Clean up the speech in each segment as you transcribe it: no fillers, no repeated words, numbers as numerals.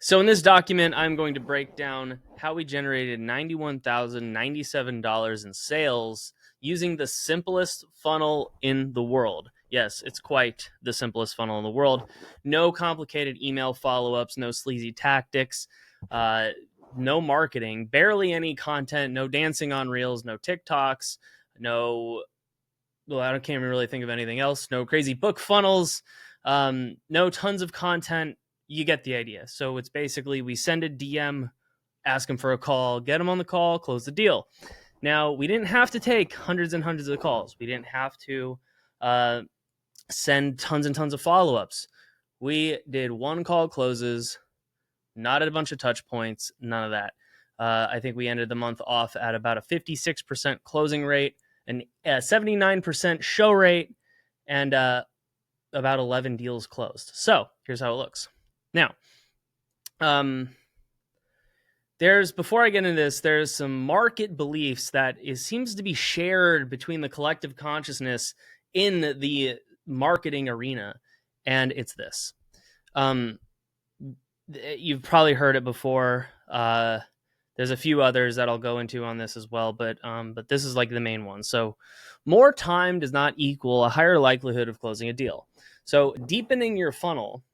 So in this document, I'm going to break down how we generated $91,097 in sales using the simplest funnel in the world. Yes, it's quite the simplest funnel in the world. No complicated email follow-ups, no sleazy tactics, no marketing, barely any content, no dancing on reels, no TikToks, no, well, I can't really think of anything else. No crazy book funnels, no tons of content. You get the idea. So it's basically we send a DM, ask them for a call, get them on the call, close the deal. Now, we didn't have to take hundreds and hundreds of calls. We didn't have to send tons and tons of follow-ups. We did one call closes, not a bunch of touch points, none of that. I think we ended the month off at about a 56% closing rate, a 79% show rate, and about 11 deals closed. So here's how it looks. Now, before I get into this, there's some market beliefs that seems to be shared between the collective consciousness in the marketing arena, and it's this. You've probably heard it before. There's a few others that I'll go into on this as well, but this is like the main one. So more time does not equal a higher likelihood of closing a deal. So deepening your funnel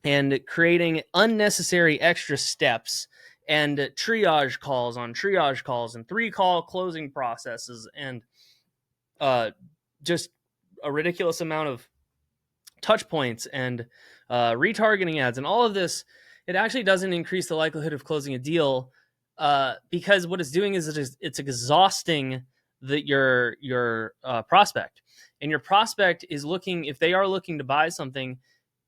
and creating unnecessary extra steps and triage calls on triage calls and 3-call closing processes and just a ridiculous amount of touch points and retargeting ads and all of this, it actually doesn't increase the likelihood of closing a deal because what it's doing is it's exhausting your prospect. And your prospect is looking, if they are looking to buy something,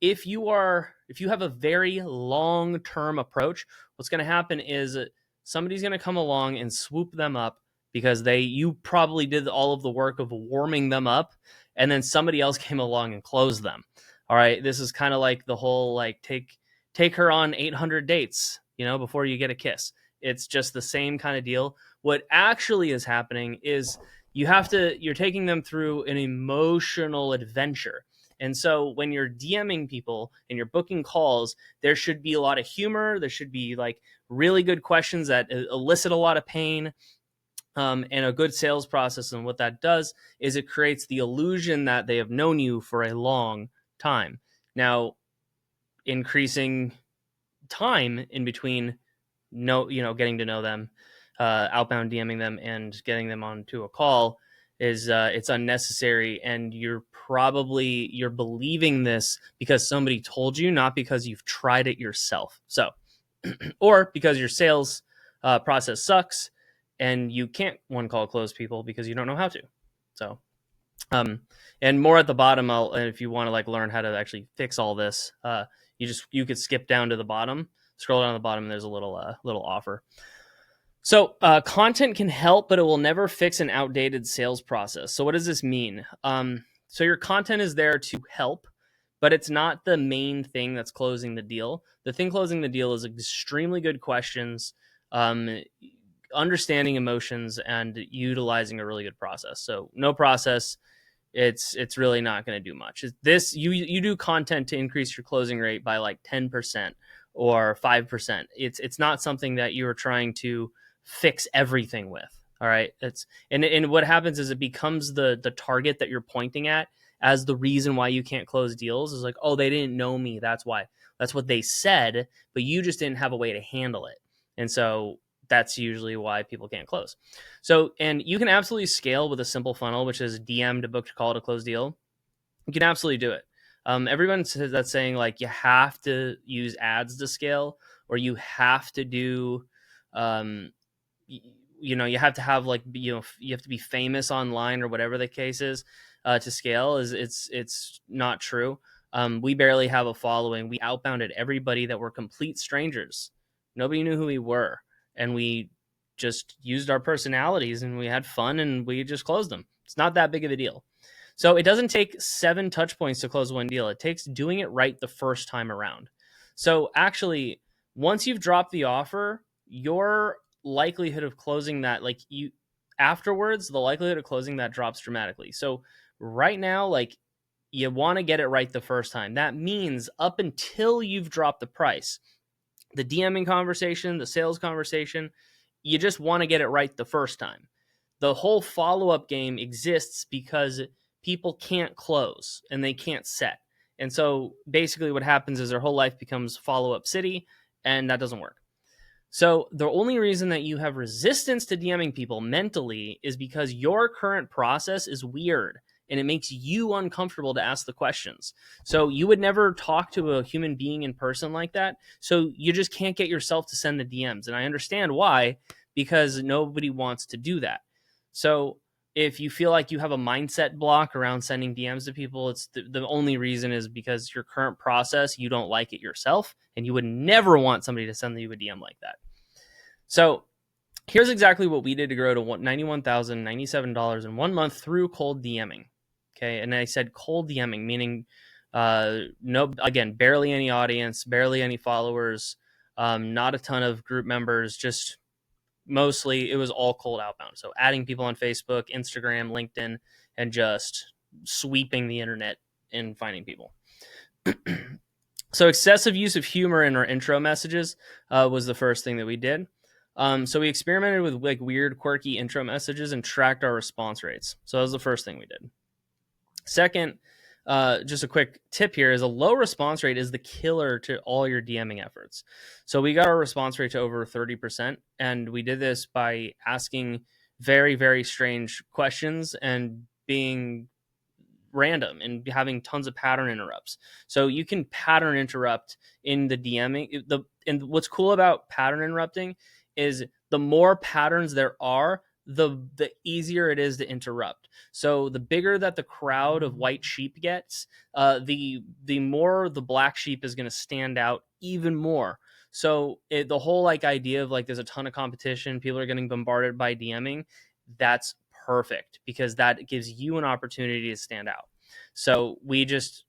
if you have a very long-term approach, what's going to happen is somebody's going to come along and swoop them up because you probably did all of the work of warming them up, and then somebody else came along and closed them. All right, this is kind of like the whole like take her on 800 dates, before you get a kiss. It's just the same kind of deal. What actually is happening is you're taking them through an emotional adventure. And so when you're DMing people and you're booking calls, there should be a lot of humor. There should be like really good questions that elicit a lot of pain, and a good sales process. And what that does is it creates the illusion that they have known you for a long time. Now, increasing time in between getting to know them, outbound DMing them and getting them onto a call is it's unnecessary, and you're believing this because somebody told you, not because you've tried it yourself. So or because your sales process sucks and you can't one call close people because you don't know how to. So and more at the bottom, if you want to like learn how to actually fix all this, you could skip down to the bottom, scroll down to the bottom, and there's a little offer. So content can help, but it will never fix an outdated sales process. So what does this mean? So your content is there to help, but it's not the main thing that's closing the deal. The thing closing the deal is extremely good questions, understanding emotions, and utilizing a really good process. So no process, it's really not going to do much. This you do content to increase your closing rate by like 10% or 5%. It's not something that you're trying to fix everything with. All right. And what happens is it becomes the target that you're pointing at as the reason why you can't close deals. Is like, oh, they didn't know me. That's why. That's what they said, but you just didn't have a way to handle it. And so that's usually why people can't close. So, and you can absolutely scale with a simple funnel, which is DM to book to call to close deal. You can absolutely do it. Everyone says that's saying like you have to use ads to scale, or you have to do, you have to have like, you have to be famous online or whatever the case is to scale. It's not true. We barely have a following. We outbounded everybody that were complete strangers. Nobody knew who we were. And we just used our personalities and we had fun and we just closed them. It's not that big of a deal. So it doesn't take 7 touch points to close one deal. It takes doing it right the first time around. So actually, once you've dropped the offer, your likelihood of closing that, afterwards, the likelihood of closing that drops dramatically. So right now, like, you want to get it right the first time. That means up until you've dropped the price, The DMing conversation, the sales conversation, you just want to get it right the first time. The whole follow-up game exists because people can't close and they can't set. And so basically what happens is their whole life becomes follow-up city, and that doesn't work. So the only reason that you have resistance to DMing people mentally is because your current process is weird and it makes you uncomfortable to ask the questions. So you would never talk to a human being in person like that. So you just can't get yourself to send the DMs. And I understand why, because nobody wants to do that. So if you feel like you have a mindset block around sending DMs to people, it's the only reason is because your current process, you don't like it yourself, and you would never want somebody to send you a DM like that. So here's exactly what we did to grow to $91,097 in 1 month through cold DMing. Okay, and I said cold DMing, meaning no, again, barely any audience, barely any followers, not a ton of group members, just mostly it was all cold outbound. So adding people on Facebook, Instagram, LinkedIn, and just sweeping the internet and finding people. So excessive use of humor in our intro messages was the first thing that we did. So we experimented with like weird, quirky intro messages and tracked our response rates. So that was the first thing we did. Second, just a quick tip here is a low response rate is the killer to all your DMing efforts. So we got our response rate to over 30%. And we did this by asking very, very strange questions and being random and having tons of pattern interrupts. So you can pattern interrupt in the DMing. And what's cool about pattern interrupting is the more patterns there are, the easier it is to interrupt. So the bigger that the crowd of white sheep gets, the more the black sheep is going to stand out even more. So the whole like idea of like there's a ton of competition, people are getting bombarded by DMing, that's perfect because that gives you an opportunity to stand out. So we just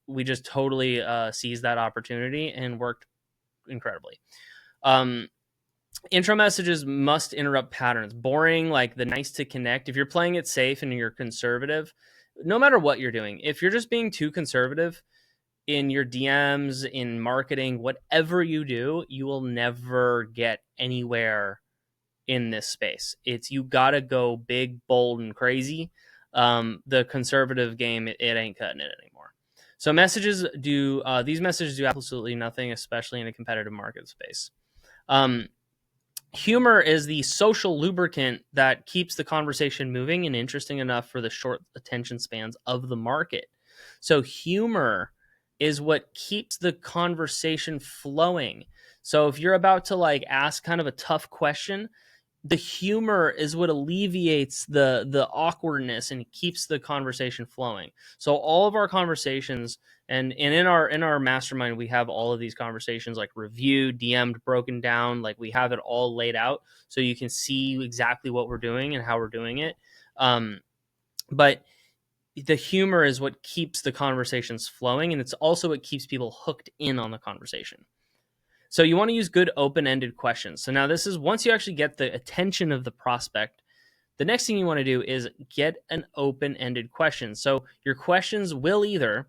totally seized that opportunity and worked incredibly. Intro messages must interrupt patterns. Boring, like the nice to connect. If you're playing it safe and you're conservative, no matter what you're doing, if you're just being too conservative in your DMs, in marketing, whatever you do, you will never get anywhere in this space. It's you got to go big, bold, and crazy. The conservative game, it ain't cutting it anymore. So these messages do absolutely nothing, especially in a competitive market space. Humor is the social lubricant that keeps the conversation moving and interesting enough for the short attention spans of the market. So humor is what keeps the conversation flowing. So if you're about to like ask kind of a tough question, the humor is what alleviates the awkwardness and keeps the conversation flowing. So all of our conversations and in our mastermind, we have all of these conversations like reviewed, DM'd, broken down, like we have it all laid out so you can see exactly what we're doing and how we're doing it. But the humor is what keeps the conversations flowing, and it's also what keeps people hooked in on the conversation. So you want to use good open-ended questions. So now this is once you actually get the attention of the prospect, the next thing you want to do is get an open-ended question. So your questions will either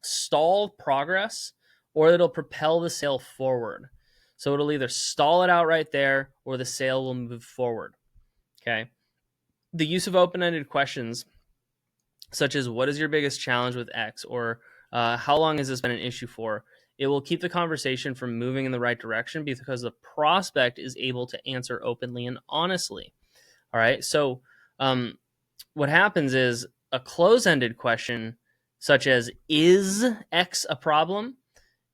stall progress or it'll propel the sale forward. So it'll either stall it out right there or the sale will move forward. Okay. The use of open-ended questions, such as what is your biggest challenge with X, or how long has this been an issue for? It will keep the conversation from moving in the right direction because the prospect is able to answer openly and honestly. All right. So what happens is a close-ended question, such as, is X a problem,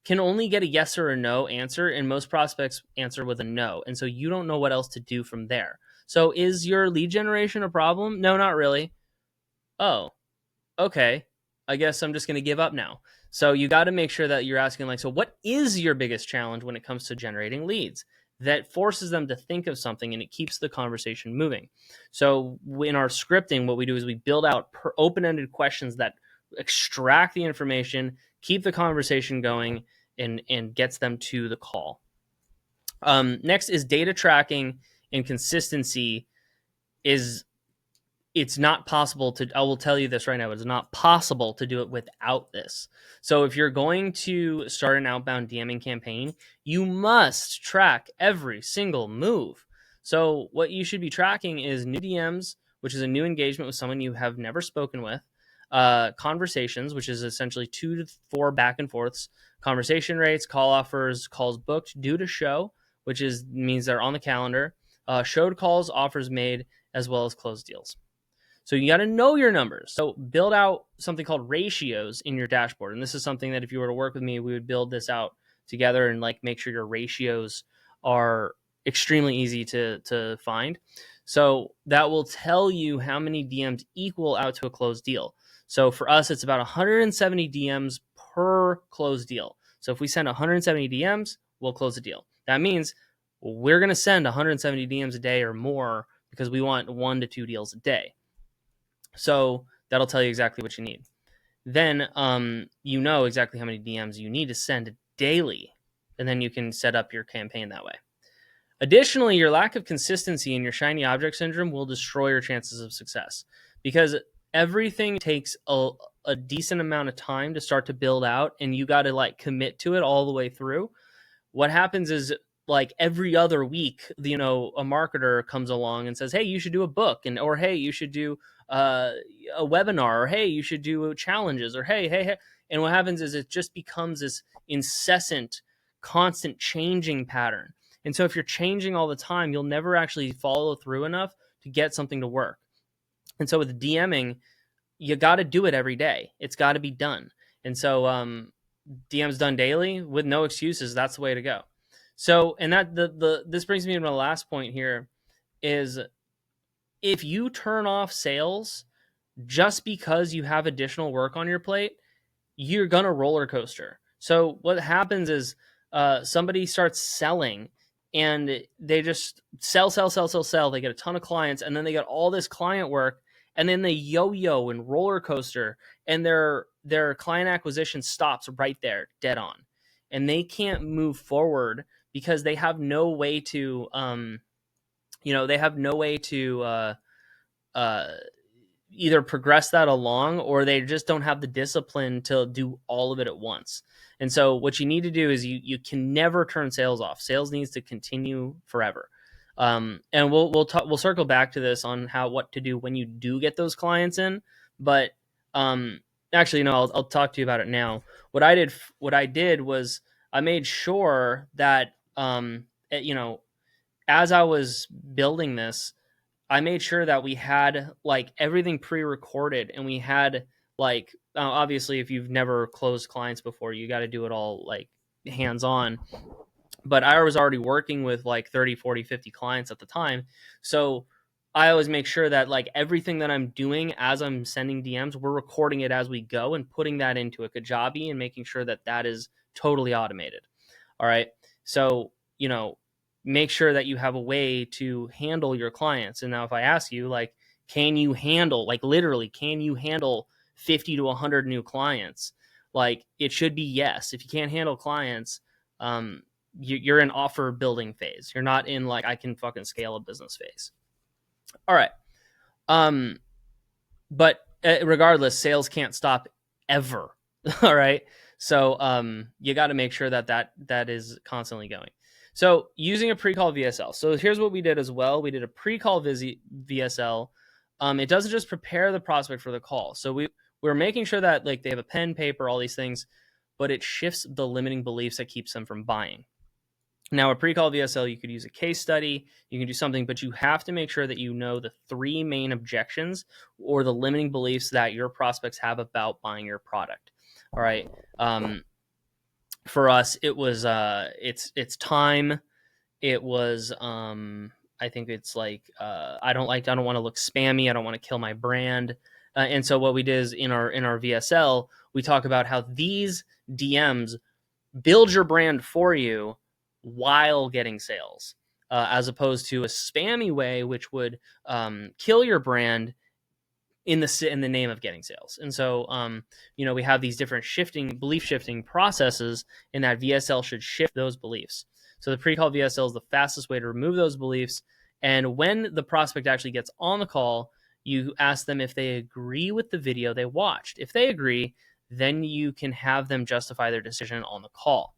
can only get a yes or a no answer. And most prospects answer with a no. And so you don't know what else to do from there. So is your lead generation a problem? No, not really. Oh, okay. I guess I'm just going to give up now. So you got to make sure that you're asking like, so what is your biggest challenge when it comes to generating leads? That forces them to think of something and it keeps the conversation moving. So in our scripting, what we do is we build out open-ended questions that extract the information, keep the conversation going, and gets them to the call. Next is data tracking and consistency is it's not possible to, I will tell you this right now, it's not possible to do it without this. So if you're going to start an outbound DMing campaign, you must track every single move. So what you should be tracking is new DMs, which is a new engagement with someone you have never spoken with, conversations, which is essentially 2 to 4 back and forths, conversation rates, call offers, calls booked due to show, which means they're on the calendar, showed calls, offers made, as well as closed deals. So you got to know your numbers. So build out something called ratios in your dashboard. And this is something that if you were to work with me, we would build this out together and like make sure your ratios are extremely easy to find. So that will tell you how many DMs equal out to a closed deal. So for us, it's about 170 DMs per closed deal. So if we send 170 DMs, we'll close the deal. That means we're going to send 170 DMs a day or more because we want 1 to 2 deals a day. So that'll tell you exactly what you need. Then you know exactly how many DMs you need to send daily, and then you can set up your campaign that way. Additionally, your lack of consistency and your shiny object syndrome will destroy your chances of success because everything takes a decent amount of time to start to build out, and you got to like commit to it all the way through. What happens is like every other week, a marketer comes along and says, hey, you should do a book, or hey, you should do a webinar, or hey, you should do challenges, or hey. And what happens is it just becomes this incessant, constant changing pattern. And so if you're changing all the time, you'll never actually follow through enough to get something to work. And so with DMing, you got to do it every day. It's got to be done. And so DMs done daily with no excuses, that's the way to go. So, and that this brings me to my last point here is if you turn off sales just because you have additional work on your plate, you're going to roller coaster. So what happens is somebody starts selling and they just sell. They get a ton of clients and then they get all this client work and then they yo-yo and roller coaster and their client acquisition stops right there, dead on. And they can't move forward because they have no way to, either progress that along or they just don't have the discipline to do all of it at once. And so what you need to do is you can never turn sales off. Sales needs to continue forever. And we'll circle back to this on what to do when you do get those clients in. But actually, no, I'll talk to you about it now. What I did was I made sure that as I was building this, I made sure that we had like everything pre-recorded and we had like, obviously if you've never closed clients before, you got to do it all like hands-on. But I was already working with like 30, 40, 50 clients at the time. So I always make sure that like everything that I'm doing as I'm sending DMs, we're recording it as we go and putting that into a Kajabi and making sure that that is totally automated. All right. So, make sure that you have a way to handle your clients. And now if I ask you, like, can you handle 50 to 100 new clients? Like, it should be yes. If you can't handle clients, you're in offer building phase. You're not in like, I can fucking scale a business phase. All right. But regardless, sales can't stop ever. All right. So you got to make sure that is constantly going. So using a pre-call VSL. So here's what we did as well. We did a pre-call VSL. It doesn't just prepare the prospect for the call. So we're making sure that like they have a pen, paper, all these things, but it shifts the limiting beliefs that keeps them from buying. Now, a pre-call VSL, you could use a case study, you can do something, but you have to make sure that you know the 3 main objections or the limiting beliefs that your prospects have about buying your product. All right. For us, it was it's time. It was I think it's like I don't want to look spammy. I don't want to kill my brand. And so what we did is in our VSL, we talk about how these DMs build your brand for you while getting sales, as opposed to a spammy way, which would kill your brand in the name of getting sales. And so, we have these different belief shifting processes, and that VSL should shift those beliefs. So the pre-call VSL is the fastest way to remove those beliefs. And when the prospect actually gets on the call, you ask them if they agree with the video they watched. If they agree, then you can have them justify their decision on the call.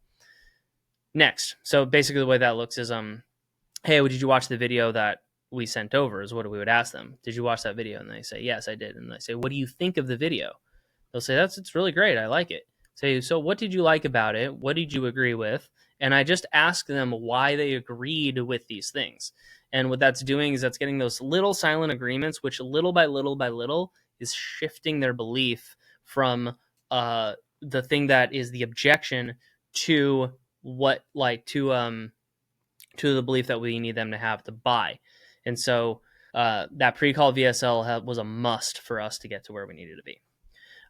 Next, so basically the way that looks is, hey, did you watch the video that we sent over, is what we would ask them. Did you watch that video? And they say, yes, I did. And they say, what do you think of the video? They'll say, it's really great. I like it. Say, so what did you like about it? What did you agree with? And I just ask them why they agreed with these things. And what that's doing is that's getting those little silent agreements, which little by little by little is shifting their belief from the thing that is the objection to what, like, to the belief that we need them to have to buy. And so that pre-call VSL was a must for us to get to where we needed to be.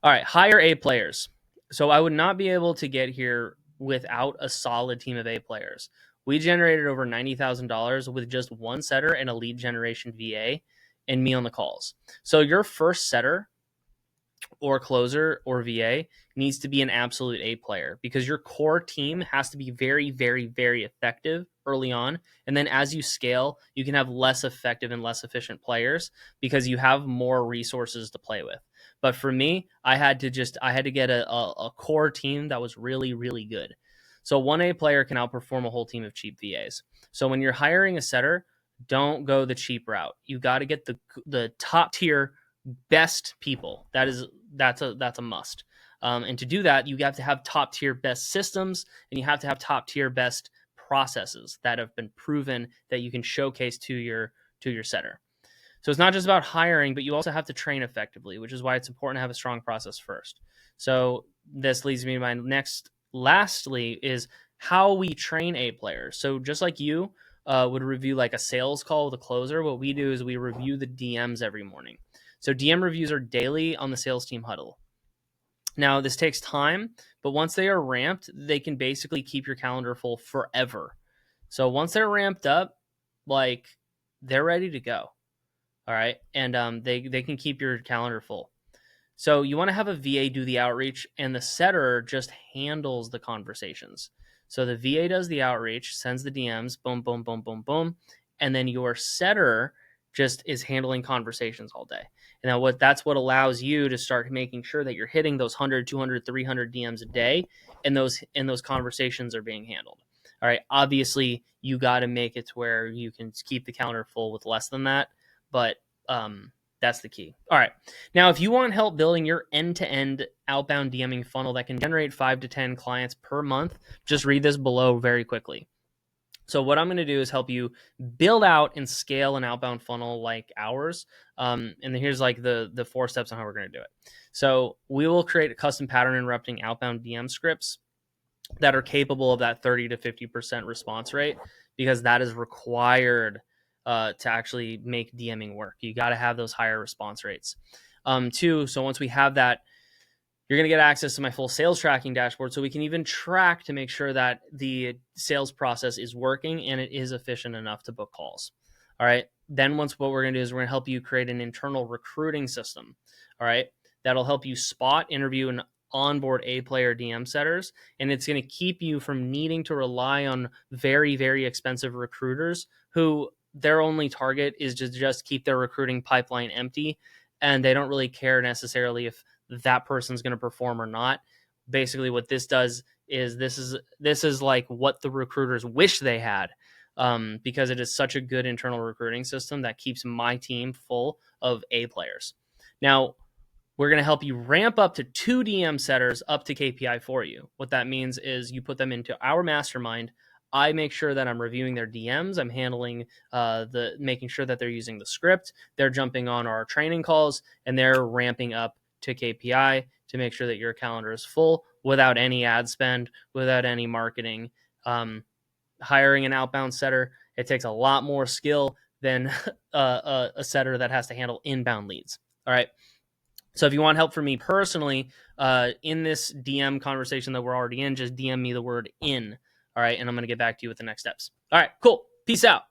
All right, hire A players. So I would not be able to get here without a solid team of A players. We generated over $90,000 with just one setter and a lead generation VA and me on the calls. So your first setter or closer or VA needs to be an absolute A player, because your core team has to be very, very, very effective early on. And then as you scale, you can have less effective and less efficient players because you have more resources to play with. But for me, I had to get a core team that was really, really good. So one A player can outperform a whole team of cheap VAs. So when you're hiring a setter, don't go the cheap route. You got to get the top tier best people. That's a must. And to do that, you have to have top tier best systems, and you have to have top tier best processes that have been proven that you can showcase to your setter. So it's not just about hiring, but you also have to train effectively, which is why it's important to have a strong process first. So this leads me to my lastly is how we train A players. So just like you would review like a sales call with a closer, what we do is we review the DMs every morning. So DM reviews are daily on the sales team huddle. Now, this takes time, but once they are ramped, they can basically keep your calendar full forever. So once they're ramped up, like, they're ready to go. All right. And they can keep your calendar full. So you want to have a VA do the outreach, and the setter just handles the conversations. So the VA does the outreach, sends the DMs, boom, boom, boom, boom, boom. And then your setter just is handling conversations all day. And that's what allows you to start making sure that you're hitting those 100, 200, 300 DMs a day, and those conversations are being handled. All right. Obviously, you got to make it to where you can keep the calendar full with less than that, but that's the key. All right. Now, if you want help building your end-to-end outbound DMing funnel that can generate 5 to 10 clients per month, just read this below very quickly. So what I'm going to do is help you build out and scale an outbound funnel like ours. And then here's like the 4 steps on how we're going to do it. So we will create a custom pattern interrupting outbound DM scripts that are capable of that 30 to 50% response rate, because that is required to actually make DMing work. You got to have those higher response rates. 2, so once we have that, you're going to get access to my full sales tracking dashboard, so we can even track to make sure that the sales process is working and it is efficient enough to book calls. All right. Then what we're going to do is we're going to help you create an internal recruiting system. All right. That'll help you spot, interview, and onboard A player DM setters. And it's going to keep you from needing to rely on very, very expensive recruiters who their only target is to just keep their recruiting pipeline empty. And they don't really care necessarily if that person's going to perform or not. Basically what this does is this is like what the recruiters wish they had, because it is such a good internal recruiting system that keeps my team full of A players. Now, we're going to help you ramp up to 2 DM setters up to KPI for you. What that means is you put them into our mastermind. I make sure that I'm reviewing their DMs. I'm handling making sure that they're using the script. They're jumping on our training calls, and they're ramping up to KPI to make sure that your calendar is full without any ad spend, without any marketing. Hiring an outbound setter, it takes a lot more skill than a setter that has to handle inbound leads. All right. So if you want help from me personally in this DM conversation that we're already in, just DM me the word in. All right. And I'm going to get back to you with the next steps. All right, cool. Peace out.